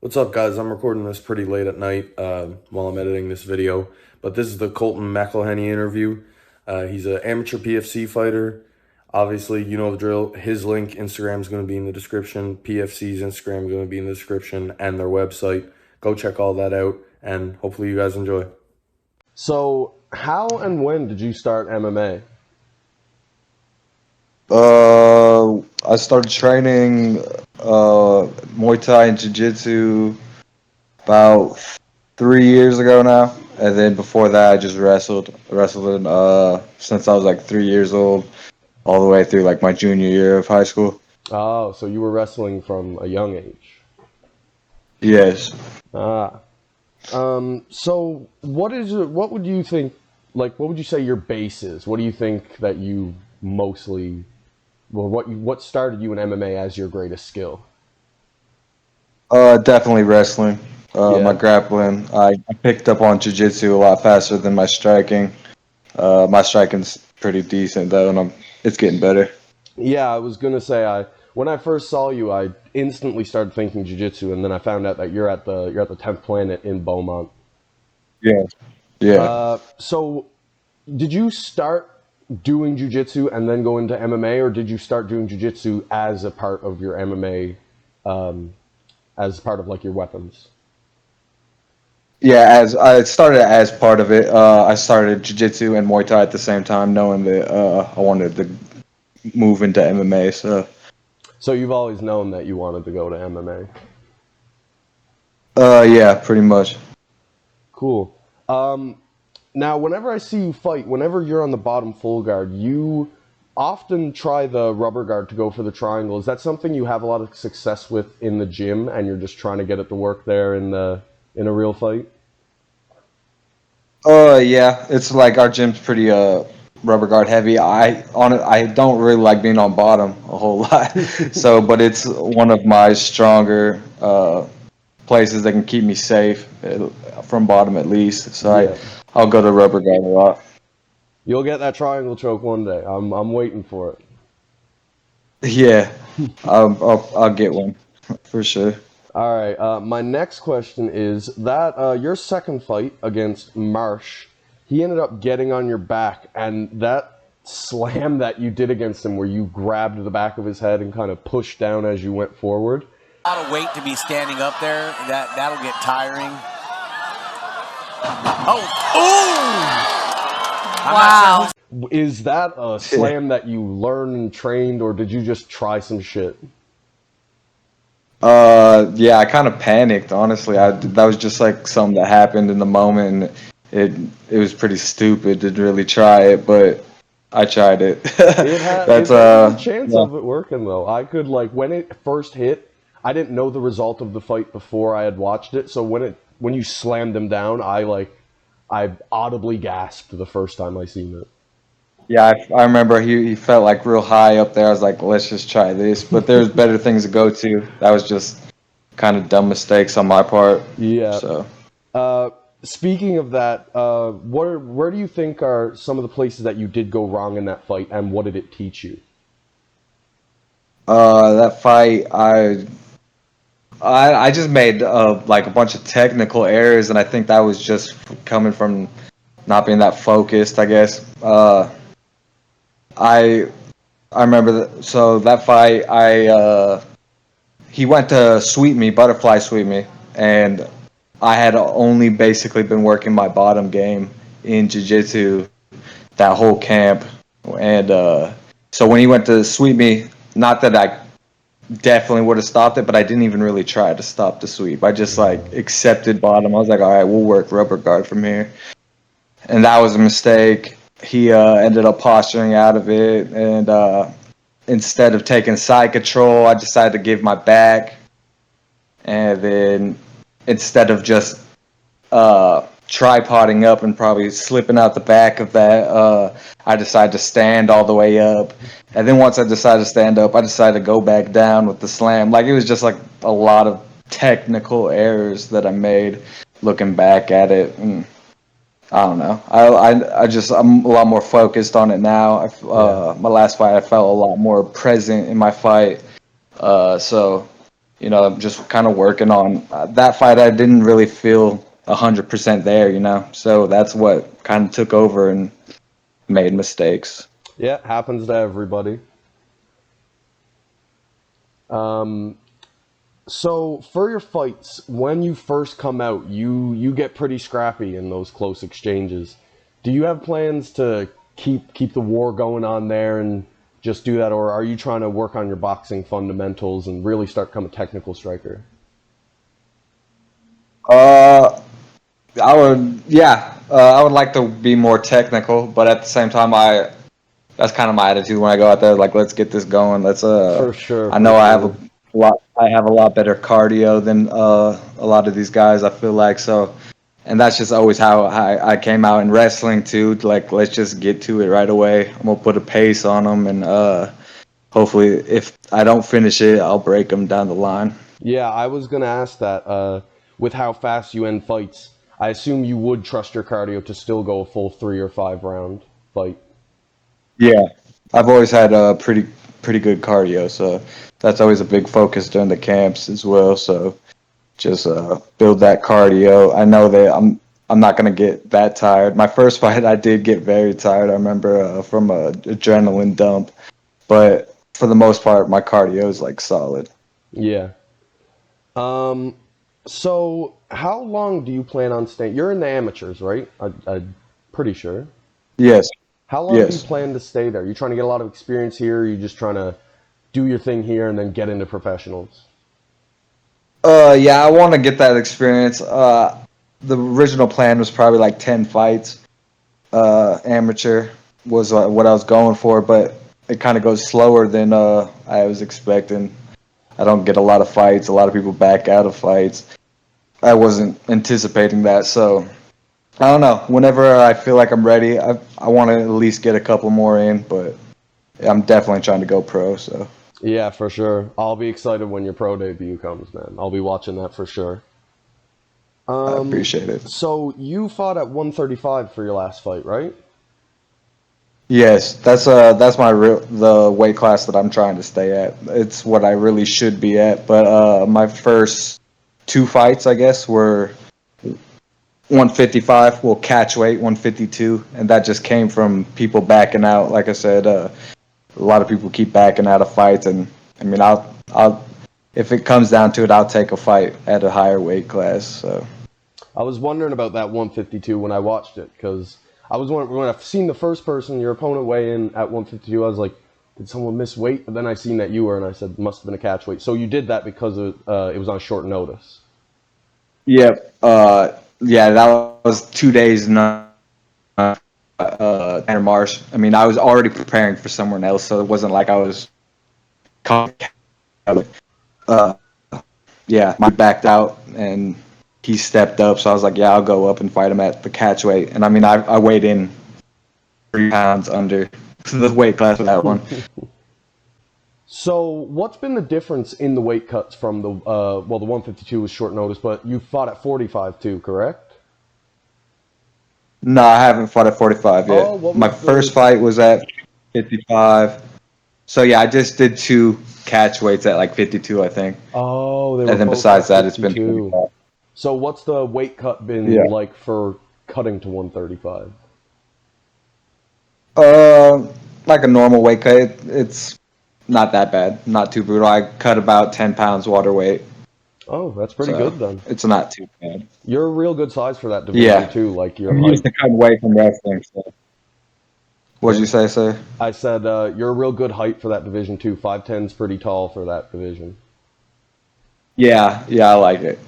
What's up, guys? I'm recording this pretty late at night while I'm editing this video, but this is the Colton Mcelhinney interview. He's an amateur PFC fighter. Obviously, you know the drill. His link, Instagram, is going to be in the description. PFC's Instagram is going to be in the description and their website. Go check all that out, and hopefully you guys enjoy. So, how and when did you start MMA? I started training Muay Thai and Jiu-Jitsu about 3 years ago now, and then before that I just wrestled since I was like 3 years old, all the way through like my junior year of high school. Oh, so you were wrestling from a young age. Yes. Ah. So what would you think, like, what would you say your base is? What do you think that you mostly, well, what started you in MMA as your greatest skill? Definitely wrestling. My Yeah. grappling. I picked up on Jiu-Jitsu a lot faster than my striking. My striking's pretty decent though, and it's getting better. Yeah, I was gonna say when I first saw you, I instantly started thinking jiu-jitsu, and then I found out that you're at the 10th planet in Beaumont. Yeah. Yeah. So did you start doing jiu-jitsu and then go into MMA, or did you start doing jiu-jitsu as a part of your MMA, as part of like your weapons? Yeah, as I started as part of it, I started jiu-jitsu and Muay Thai at the same time, knowing that I wanted to move into MMA. So, So you've always known that you wanted to go to MMA. yeah, pretty much. Cool. Now, whenever I see you fight, whenever you're on the bottom full guard, you often try the rubber guard to go for the triangle. Is that something you have a lot of success with in the gym, and you're just trying to get it to work there in a real fight? Yeah, it's like our gym's pretty rubber guard heavy. I don't really like being on bottom a whole lot. So, but it's one of my stronger places that can keep me safe from bottom at least. So Yeah. I'll go to rubber guard a lot. You'll get that triangle choke one day. I'm waiting for it. Yeah, I'll get one for sure. All right. My next question is that your second fight against Marsh, he ended up getting on your back, and that slam that you did against him, where you grabbed the back of his head and kind of pushed down as you went forward. A lot of weight to be standing up there. That'll get tiring. Oh, ooh! I'm not sure Wow. Is that a slam that you learned and trained, or did you just try some shit? Yeah, I kind of panicked, honestly. That was just like something that happened in the moment, and it was pretty stupid to really try it, but I tried it. It That's had a chance yeah. of it working though. I could like when it first hit, I didn't know the result of the fight before I had watched it. So when you slammed him down, I audibly gasped the first time I seen it. Yeah, I remember he felt like real high up there. I was like, let's just try this. But there's better things to go to. That was just kind of dumb mistakes on my part. Yeah. So, Speaking of that, where do you think are some of the places that you did go wrong in that fight, and what did it teach you? that fight, I just made like a bunch of technical errors, and I think that was just coming from not being that focused, I guess. I I remember so that fight, he went to sweep me, butterfly sweep me, and I had only basically been working my bottom game in jiu-jitsu that whole camp, and so when he went to sweep me, not that I definitely would have stopped it, but I didn't even really try to stop the sweep. I just like accepted bottom. I was like, all right, we'll work rubber guard from here, and that was a mistake. He ended up posturing out of it, and instead of taking side control, I decided to give my back, and then instead of just tripoding up and probably slipping out the back of that, I decided to stand all the way up. And then once I decided to stand up, I decided to go back down with the slam. Like it was just like a lot of technical errors that I made looking back at it. And I don't know. I'm a lot more focused on it now. Yeah. My last fight, I felt a lot more present in my fight. So just kind of working on that fight. I didn't really feel 100% there. So that's what kind of took over and made mistakes. Yeah, happens to everybody. Um, so for your fights, when you first come out, you get pretty scrappy in those close exchanges. Do you have plans to keep the war going on there and just do that, or are you trying to work on your boxing fundamentals and really start become a technical striker? I would like to be more technical, but at the same time, that's kind of my attitude when I go out there. Like, let's get this going. For sure, I for know sure. I have a lot better cardio than a lot of these guys. I feel like so, and that's just always how I came out in wrestling too. Like, let's just get to it right away. I'm gonna put a pace on them, and hopefully, if I don't finish it, I'll break them down the line. Yeah, I was gonna ask that. With how fast you end fights, I assume you would trust your cardio to still go a full 3 or 5 round fight. Yeah, I've always had a pretty good cardio, so that's always a big focus during the camps as well. So just build that cardio. I know that I'm not gonna get that tired. My first fight, I did get very tired. I remember from a adrenaline dump, but for the most part, my cardio is like solid. Yeah. Um, so how long do you plan on staying? You're in the amateurs, right? I'm pretty sure. Yes, How long do you yes. plan to stay there? You trying to get a lot of experience here? Or you just trying to do your thing here and then get into professionals? Yeah, I want to get that experience. The original plan was probably like 10 fights. Amateur was what I was going for, but it kind of goes slower than I was expecting. I don't get a lot of fights. A lot of people back out of fights. I wasn't anticipating that, so I don't know. Whenever I feel like I'm ready, I want to at least get a couple more in, but I'm definitely trying to go pro. So Yeah, for sure. I'll be excited when your pro debut comes, man. I'll be watching that for sure. I Um, appreciate it. so you fought at 135 for your last fight, right? Yes, that's the weight class that I'm trying to stay at. It's what I really should be at. But my first 2 fights, I guess, were 155. Well, catch weight 152, and that just came from people backing out. Like I said, a lot of people keep backing out of fights, and I mean, I'll if it comes down to it, I'll take a fight at a higher weight class. So I was wondering about that 152 when I watched it because I was wondering when I've seen the first person, your opponent, weigh in at 152. I was like, did someone miss weight? But then I seen that you were, and I said, must have been a catch weight. So you did that because it was on short notice. yeah, yeah, that was 2 days. Tanner Marsh. I mean, I was already preparing for someone else, so it wasn't like I was. Uh, yeah, I backed out and he stepped up, so I was like, yeah, I'll go up and fight him at the catch weight. And I mean, I weighed in 3 pounds under the weight class for that one. So what's been the difference in the weight cuts from the well, the 152 was short notice, but you fought at 45 too, correct? No, I haven't fought at 45 Oh, yet. what My was first the? fight was at 55. So yeah, I just did 2 catch weights at like 52, I think. Oh, they were And then both besides at that, it's been 52. 45. So what's the weight cut been Yeah. like for cutting to 135? Like a normal weight cut, it's not that bad, not too brutal. I cut about 10 pounds water weight, Oh, that's pretty so good then. it's not too bad. You're a real good size for that division Yeah, too, like your I'm used height. to cutting weight from wrestling. So. What'd Yeah. you say, sir? I said you're a real good height for that division too. 5'10's pretty tall for that division. Yeah, yeah, I like it.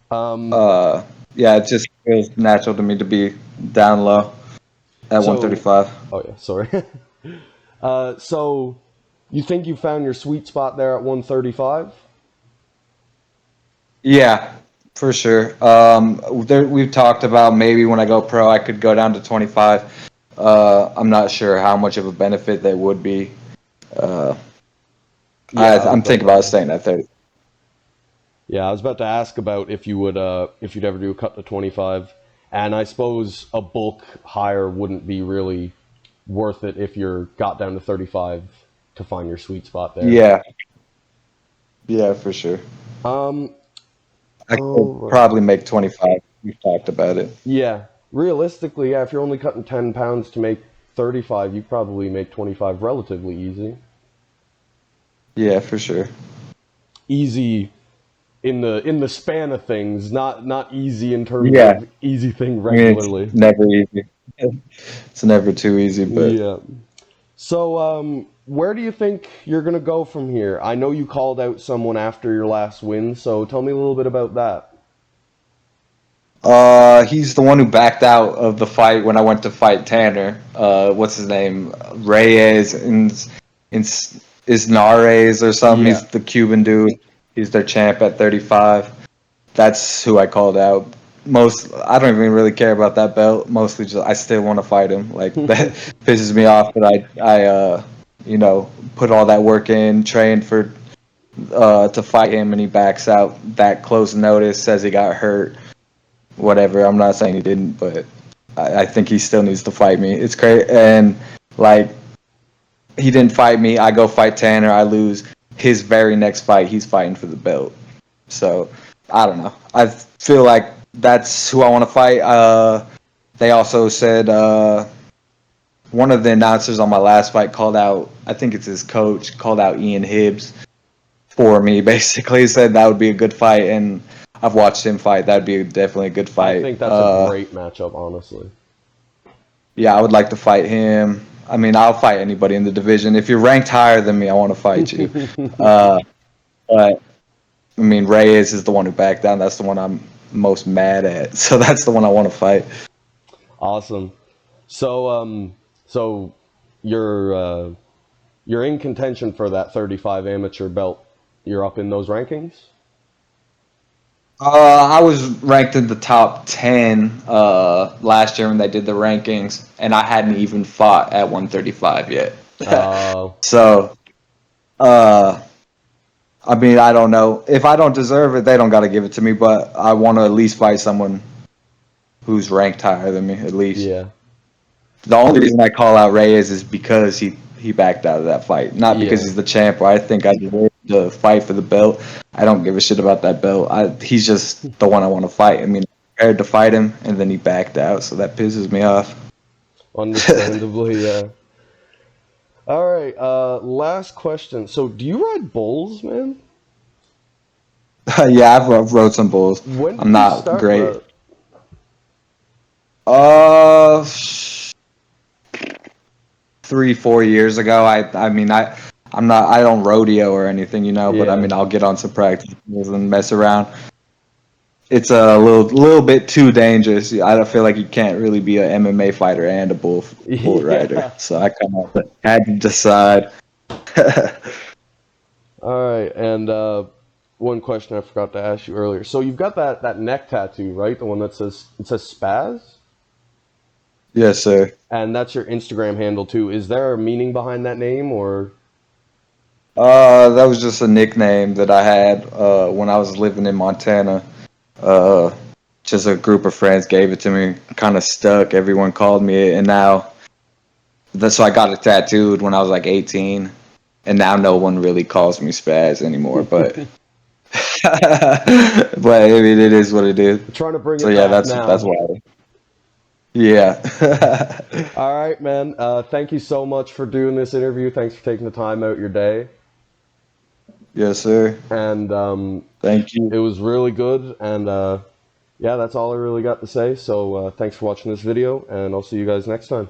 Um, Uh, yeah, it just feels natural to me to be down low at so, 135. oh yeah, sorry. So you think you found your sweet spot there at 135? Yeah, for sure. We've talked about maybe when I go pro, I could go down to 25. I'm not sure how much of a benefit that would be. Uh, Yeah, I was I'm about thinking to. about staying at 30. Yeah, I was about to ask about if you'd ever do a cut to 25, and I suppose a bulk higher wouldn't be really worth it if you're got down to 35 to find your sweet spot there. Yeah, Yeah, for sure. Um, I could oh, probably make 25. We've talked about it. yeah. Realistically, yeah, if you're only cutting 10 pounds to make 35, you probably make 25 relatively easy. Yeah, for sure. Easy in the span of things, not easy in terms Yeah, of easy thing I mean it's regularly. never easy. It's never too easy, but Yeah. So, where do you think you're gonna go from here? I know you called out someone after your last win, so tell me a little bit about that. he's the one who backed out of the fight when I went to fight Tanner. What's his name? Reyes in Isnares or something. Yeah. He's the Cuban dude. He's their champ at 35. That's who I called out. Most I don't even really care about that belt. Mostly just I still want to fight him. Like that pisses me off that I put all that work in, trained for to fight him, and he backs out that close notice, says he got hurt. Whatever. I'm not saying he didn't, but I think he still needs to fight me. It's crazy, and like he didn't fight me. I go fight Tanner. I lose. His very next fight, he's fighting for the belt. So I don't know. I feel like that's who I want to fight. They also said one of the announcers on my last fight called out. I think it's his coach called out Ian Hibbs for me. Basically, he said that would be a good fight, and I've watched him fight. That'd be definitely a good I fight. think that's a great matchup, honestly. Yeah, I would like to fight him. I mean, I'll fight anybody in the division. If you're ranked higher than me, I want to fight you. Uh, but I mean, Reyes is the one who backed down. That's the one I'm most mad at. So that's the one I want to fight. Awesome. So you're in contention for that 35 amateur belt. You're up in those rankings? I was ranked in the top 10 last year when they did the rankings, and I hadn't even fought at 135 yet. Uh, So, uh, I mean, I don't know. If I don't deserve it, they don't got to give it to me, but I want to at least fight someone who's ranked higher than me, at least. yeah. The only reason I call out Reyes is because he backed out of that fight, not because Yeah. he's the champ or I think I deserve to fight for the belt. I don't give a shit about that belt. He's just the one I want to fight. I mean, I prepared to fight him, and then he backed out, so that pisses me off. Understandably, yeah. All right, last question. So, do you ride bulls, man? Yeah, I've rode some bulls. When I'm did you not start great. that? Uh, 3 4 years ago. I mean I'm not I don't rodeo or anything, but I Yeah. mean I'll get on some practice and mess around. It's a little bit too dangerous. I don't feel like you can't really be an MMA fighter and a bull rider. Yeah. So I kind of had to decide. All right, and one question I forgot to ask you earlier. So you've got that neck tattoo, right? The one that says Spaz, Yes, sir. and that's your Instagram handle too. Is there a meaning behind that name, or? That was just a nickname that I had when I was living in Montana. Uh, just a group of friends gave it to me. Kind of stuck. Everyone called me it, and now so I got it tattooed when I was like 18, and now no one really calls me Spaz anymore. But but I mean, it is what it is. Trying to bring So it yeah, back that's now. why. Yeah. All right, man. Thank you so much for doing this interview. Thanks for taking the time out your day. Yes, sir. And Thank you. it was really good. And yeah, that's all I really got to say. So thanks for watching this video, and I'll see you guys next time.